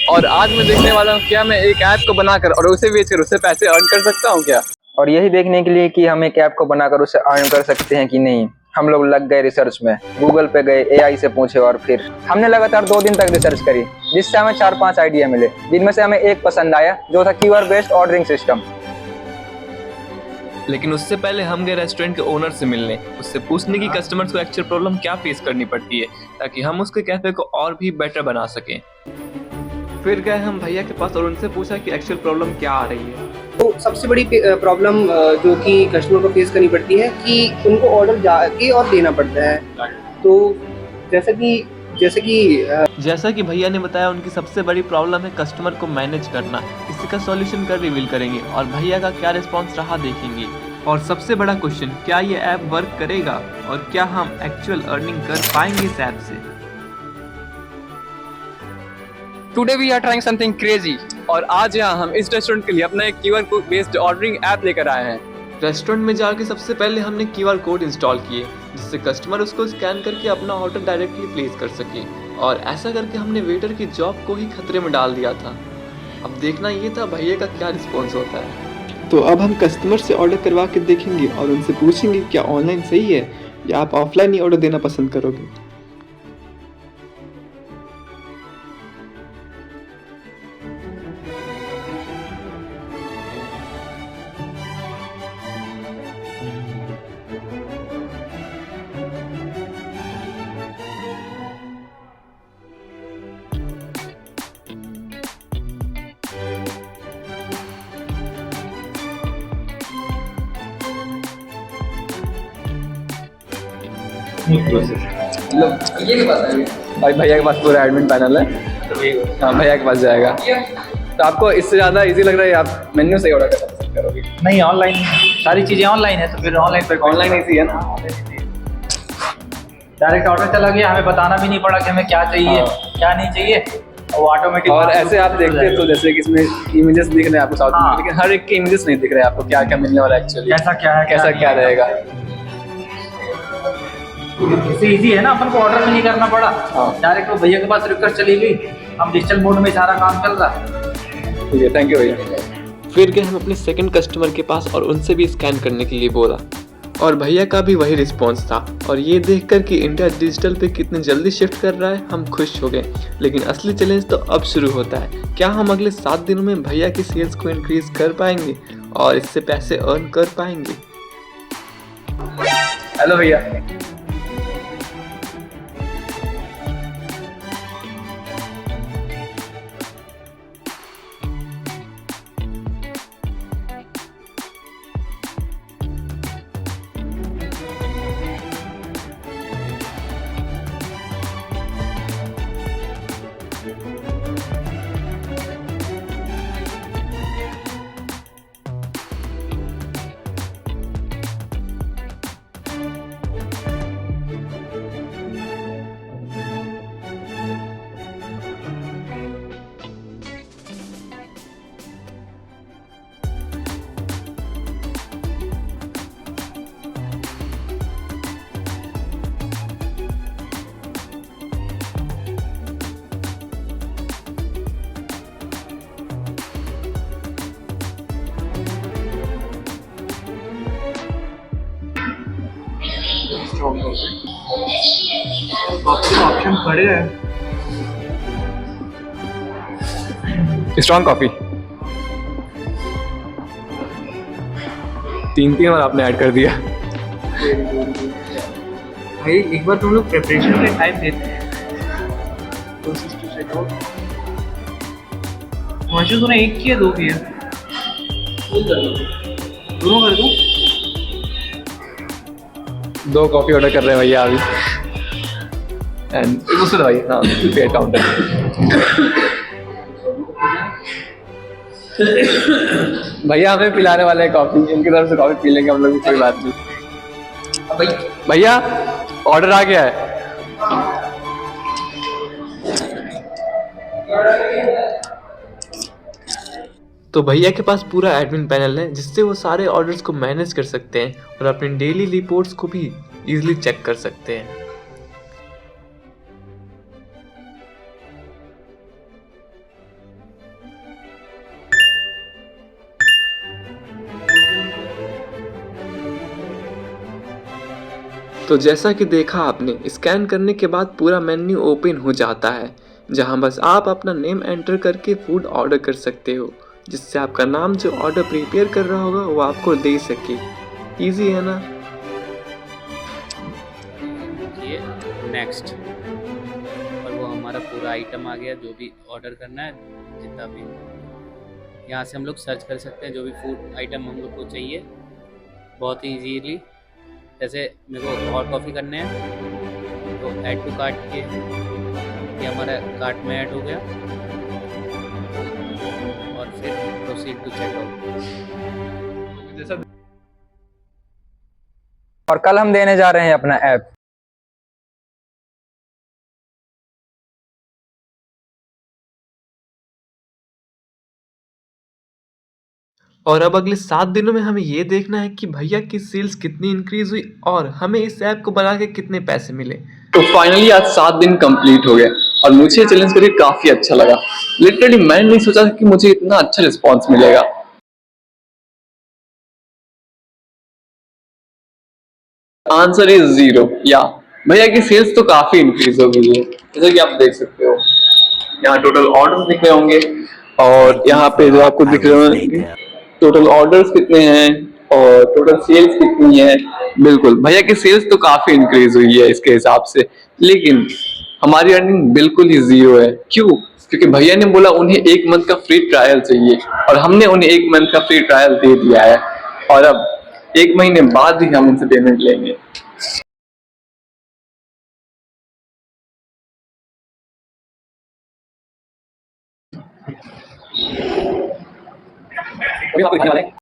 और आज मैं देखने वाला हूँ क्या मैं एक ऐप को बनाकर और उसे बेचकर उससे पैसे अर्न कर सकता हूँ क्या। और यही देखने के लिए कि हम एक ऐप को बनाकर उसे अर्न कर सकते हैं कि नहीं, हम लोग लग गए रिसर्च में। गूगल पे गए, एआई से पूछे और फिर हमने लगातार 2 दिन तक रिसर्च करी, जिससे हमें 4-5 आइडिया मिले, जिनमें से हमें एक पसंद आया जो था क्यूआर बेस्ड ऑर्डरिंग सिस्टम। लेकिन उससे पहले हम गए रेस्टोरेंट के ओनर से मिलने, उससे पूछने की कस्टमर्स को एक्चुअल प्रॉब्लम क्या फेस करनी पड़ती है ताकि हम उसके कैफे को और भी बेटर बना सकें। फिर गए हम भैया के पास और उनसे पूछा कि एक्चुअल प्रॉब्लम क्या आ रही है। तो सबसे बड़ी प्रॉब्लम जो कि कस्टमर को फेस करनी पड़ती है कि उनको ऑर्डर जाके और देना पड़ता है। तो जैसा कि भैया ने बताया, उनकी सबसे बड़ी प्रॉब्लम है कस्टमर को मैनेज करना। इसी का सॉल्यूशन कर रिवील करेंगे और भैया का क्या रिस्पांस रहा देखेंगे। और सबसे बड़ा क्वेश्चन, क्या ये ऐप वर्क करेगा और क्या हम एक्चुअल अर्निंग कर पाएंगे इस ऐप से। Today we are trying something crazy और आज यहाँ हम इस रेस्टोरेंट के लिए अपना एक QR code based ordering app लेकर आए हैं। रेस्टोरेंट में जाके सबसे पहले हमने क्यूआर कोड इंस्टॉल किए, जिससे कस्टमर उसको स्कैन करके अपना ऑर्डर डायरेक्टली प्लेस कर सके। और ऐसा करके हमने वेटर की जॉब को ही खतरे में डाल दिया था। अब देखना ये था भैया का क्या रिस्पॉन्स होता है। तो अब हम कस्टमर से ऑर्डर करवा के देखेंगे और उनसे पूछेंगे क्या ऑनलाइन सही है या आप ऑफलाइन ही ऑर्डर देना पसंद करोगे। मतलब ये भाई भैया के पास पूरा एडमिन पैनल है, हाँ भैया के पास जाएगा। तो आपको इससे ज़्यादा इजी लग रहा है आप मेन्यू से ऑर्डर कर करोगे? नहीं, ऑनलाइन सारी चीज़ें ऑनलाइन है तो फिर ऑनलाइन इजी है ना। डायरेक्ट ऑर्डर चला गया, हमें बताना भी नहीं पड़ा कि हमें क्या चाहिए क्या नहीं चाहिए, और ऑटोमेटिक। और ऐसे आप देखते हैं तो जैसे कि इसमें इमेजेस दिख रहे हैं आपको साउथ में, लेकिन हर एक के इमेजेस नहीं दिख रहे हैं आपको क्या क्या मिलने वाला है एक्चुअली, कैसा क्या है, कैसा क्या रहेगा। इससे इजी है ना, अपन को ऑर्डर भी नहीं करना पड़ा, डायरेक्ट वो भैया के पास रिक्वेस्ट चली गई, हम डिजिटल मोड में सारा काम चल रहा। ठीक है, थैंक यू भैया। फिर गए हम अपने सेकंड कस्टमर के पास और उनसे भी स्कैन करने के लिए बोला और भैया का भी वही रिस्पांस था। और ये देखकर कि इंडिया डिजिटल पे कितने जल्दी शिफ्ट कर रहा है, हम खुश हो गए। लेकिन असली चैलेंज तो अब शुरू होता है। क्या हम अगले 7 दिनों में भैया की सेल्स को इंक्रीज कर पाएंगे और इससे पैसे अर्न कर पाएंगे। हेलो भैया। ऑप्शन खड़े हैं, स्ट्रॉन्ग कॉफी 3 बार आपने ऐड कर दिया। भाई एक बार तुम लोग प्रिपरेशन में टाइम देते हैं। तूने एक किया 2 किया, दोनों कर दूं? 2 कॉफी ऑर्डर कर रहे हैं भैया अभी। एंड उससे भाई हाँ पेड काउंटर। भैया हमें पिलाने वाले हैं कॉफी, इनकी तरफ से कॉफी पी लेंगे हम लोग भी, कोई बात नहीं। भैया ऑर्डर आ गया है। तो भैया के पास पूरा एडमिन पैनल है, जिससे वो सारे ऑर्डर्स को मैनेज कर सकते हैं और अपने डेली रिपोर्ट्स को भी इजीली चेक कर सकते हैं। तो जैसा कि देखा आपने, स्कैन करने के बाद पूरा मेन्यू ओपन हो जाता है, जहां बस आप अपना नेम एंटर करके फूड ऑर्डर कर सकते हो, जिससे आपका नाम जो ऑर्डर प्रिपेयर कर रहा होगा वो आपको दे सके। इजी है ना? ये नेक्स्ट, और वो हमारा पूरा आइटम आ गया, जो भी ऑर्डर करना है, जितना भी यहाँ से हम लोग सर्च कर सकते हैं जो भी फूड आइटम हम लोग को चाहिए बहुत ही ईजीली। जैसे मेरे को हॉट कॉफ़ी करने हैं तो ऐड टू कार्ट के, ये हमारा कार्ट में ऐड हो गया, और फिर प्रोसीड टू चेकआउट। जैसा और कल हम देने जा रहे हैं अपना ऐप। और अब अगले 7 दिनों में हमें ये देखना है कि भैया की सेल्स कितनी इंक्रीज हुई और हमें इस ऐप को बना के कितने पैसे मिले। तो फाइनली आज 7 दिन कंप्लीट हो गए और मुझे चैलेंज करके काफी अच्छा लगा। लिटरली मैंने नहीं सोचा था कि मुझे इतना अच्छा रिस्पॉन्स मिलेगा। Answer is 0। या भैया की सेल्स तो काफी इंक्रीज हो गई है, जैसे कि आप देख सकते हो। यहाँ टोटल ऑर्डर्स दिख रहे होंगे और यहाँ पे जो आपको दिख रहे होंगे टोटल ऑर्डर्स कितने हैं और टोटल सेल्स कितनी है। बिल्कुल भैया की सेल्स तो काफी इंक्रीज हुई है इसके हिसाब से, लेकिन हमारी अर्निंग बिल्कुल ही 0 है। क्यों? क्योंकि भैया ने बोला उन्हें 1 मंथ का फ्री ट्रायल चाहिए और हमने उन्हें 1 मंथ का फ्री ट्रायल दे दिया है, और अब 1 महीने बाद ही हम उनसे पेमेंट लेंगे।